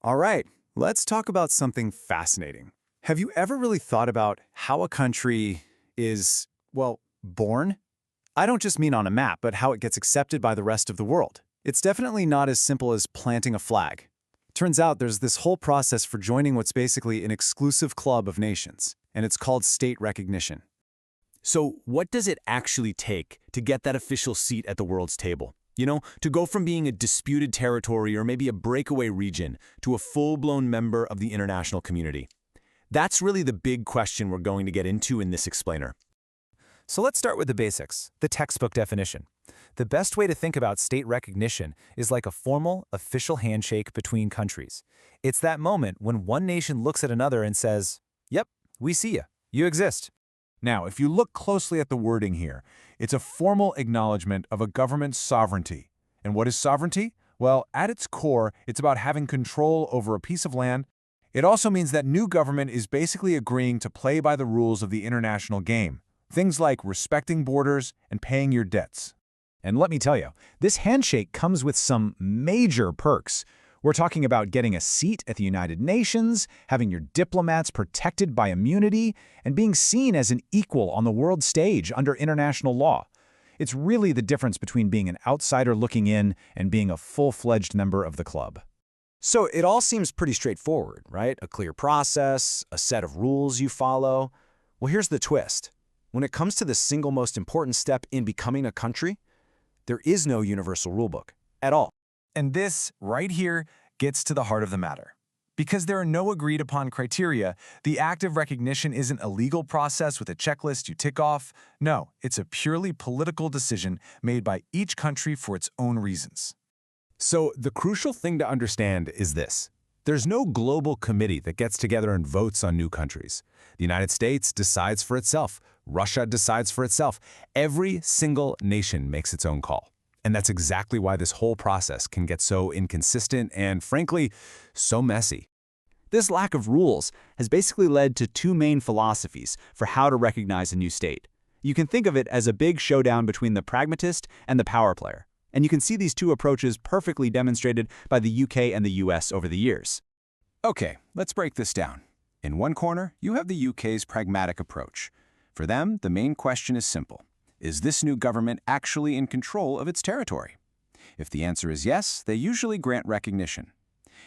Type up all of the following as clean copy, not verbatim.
All right, let's talk about something fascinating. Have you ever really thought about how a country is, well, born? I don't just mean on a map, but how it gets accepted by the rest of the world. It's definitely not as simple as planting a flag. Turns out there's this whole process for joining what's basically an exclusive club of nations, and it's called state recognition. So what does it actually take to get that official seat at the world's table? To go from being a disputed territory or maybe a breakaway region to a full-blown member of the international community? That's really the big question we're going to get into in this explainer. So let's start with the basics, the textbook definition. The best way to think about state recognition is like a formal, official handshake between countries. It's that moment when one nation looks at another and says, "Yep, we see you. You exist." Now, if you look closely at the wording here, it's a formal acknowledgement of a government's sovereignty. And what is sovereignty? Well, at its core, it's about having control over a piece of land. It also means that new government is basically agreeing to play by the rules of the international game. Things like respecting borders and paying your debts. And let me tell you, this handshake comes with some major perks. We're talking about getting a seat at the United Nations, having your diplomats protected by immunity, and being seen as an equal on the world stage under international law. It's really the difference between being an outsider looking in and being a full-fledged member of the club. So it all seems pretty straightforward, right? A clear process, a set of rules you follow. Well, here's the twist. When it comes to the single most important step in becoming a country, there is no universal rulebook at all. And this, right here, gets to the heart of the matter. Because there are no agreed-upon criteria, the act of recognition isn't a legal process with a checklist you tick off. No, it's a purely political decision made by each country for its own reasons. So the crucial thing to understand is this. There's no global committee that gets together and votes on new countries. The United States decides for itself. Russia decides for itself. Every single nation makes its own call. And that's exactly why this whole process can get so inconsistent and, frankly, so messy. This lack of rules has basically led to two main philosophies for how to recognize a new state. You can think of it as a big showdown between the pragmatist and the power player. And you can see these two approaches perfectly demonstrated by the UK and the US over the years. Okay, let's break this down. In one corner, you have the UK's pragmatic approach. For them, the main question is simple. Is this new government actually in control of its territory? If the answer is yes, they usually grant recognition.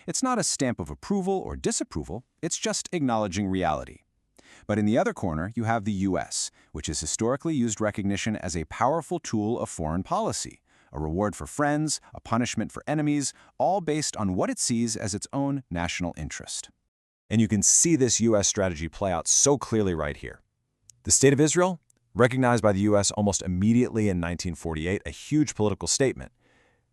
It's not a stamp of approval or disapproval, it's just acknowledging reality. But in the other corner, you have the US, which has historically used recognition as a powerful tool of foreign policy, a reward for friends, a punishment for enemies, all based on what it sees as its own national interest. And you can see this US strategy play out so clearly right here. The State of Israel, recognized by the US almost immediately in 1948, a huge political statement.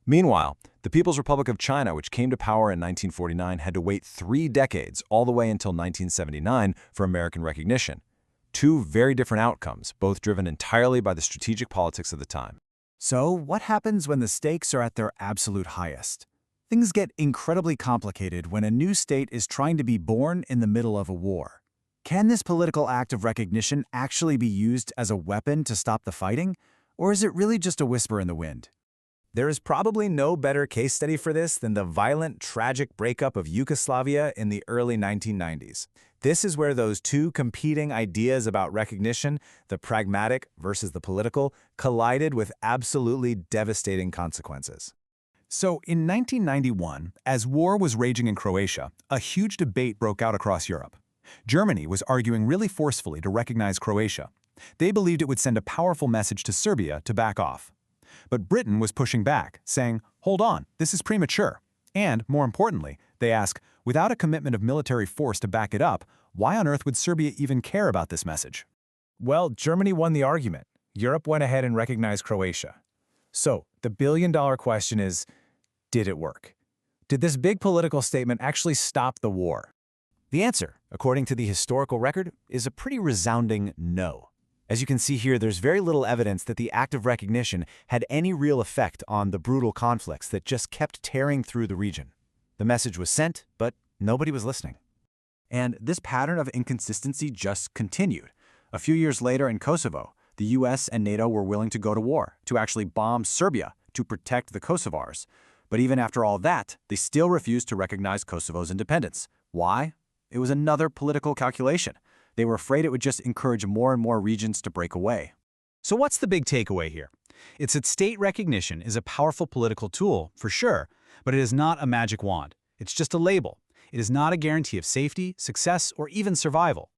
Meanwhile, the People's Republic of China, which came to power in 1949, had to wait 3 decades, all the way until 1979, for American recognition. Two very different outcomes, both driven entirely by the strategic politics of the time. So what happens when the stakes are at their absolute highest? Things get incredibly complicated when a new state is trying to be born in the middle of a war. Can this political act of recognition actually be used as a weapon to stop the fighting? Or is it really just a whisper in the wind? There is probably no better case study for this than the violent, tragic breakup of Yugoslavia in the early 1990s. This is where those two competing ideas about recognition, the pragmatic versus the political, collided with absolutely devastating consequences. So in 1991, as war was raging in Croatia, a huge debate broke out across Europe. Germany was arguing really forcefully to recognize Croatia. They believed it would send a powerful message to Serbia to back off. But Britain was pushing back, saying, "Hold on, this is premature." And, more importantly, they ask, without a commitment of military force to back it up, why on earth would Serbia even care about this message? Well, Germany won the argument. Europe went ahead and recognized Croatia. So, the billion-dollar question is, did it work? Did this big political statement actually stop the war? The answer, according to the historical record, is a pretty resounding no. As you can see here, there's very little evidence that the act of recognition had any real effect on the brutal conflicts that just kept tearing through the region. The message was sent, but nobody was listening. And this pattern of inconsistency just continued. A few years later in Kosovo, the US and NATO were willing to go to war, to actually bomb Serbia to protect the Kosovars. But even after all that, they still refused to recognize Kosovo's independence. Why? It was another political calculation. They were afraid it would just encourage more and more regions to break away. So what's the big takeaway here? It's that state recognition is a powerful political tool, for sure, but it is not a magic wand. It's just a label. It is not a guarantee of safety, success, or even survival.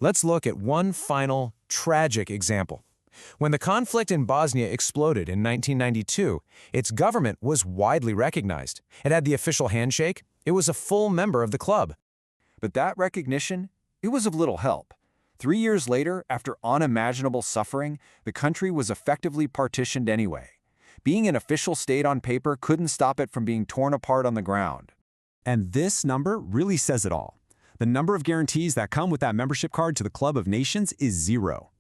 Let's look at one final, tragic example. When the conflict in Bosnia exploded in 1992, its government was widely recognized. It had the official handshake. It was a full member of the club. But that recognition, it was of little help. 3 years later, after unimaginable suffering, the country was effectively partitioned anyway. Being an official state on paper couldn't stop it from being torn apart on the ground. And this number really says it all. The number of guarantees that come with that membership card to the Club of Nations is 0.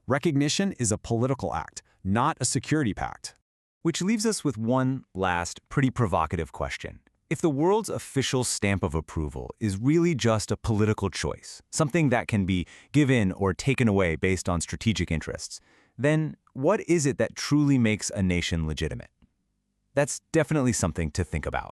Recognition is a political act, not a security pact. Which leaves us with one last, pretty provocative question. If the world's official stamp of approval is really just a political choice, something that can be given or taken away based on strategic interests, then what is it that truly makes a nation legitimate? That's definitely something to think about.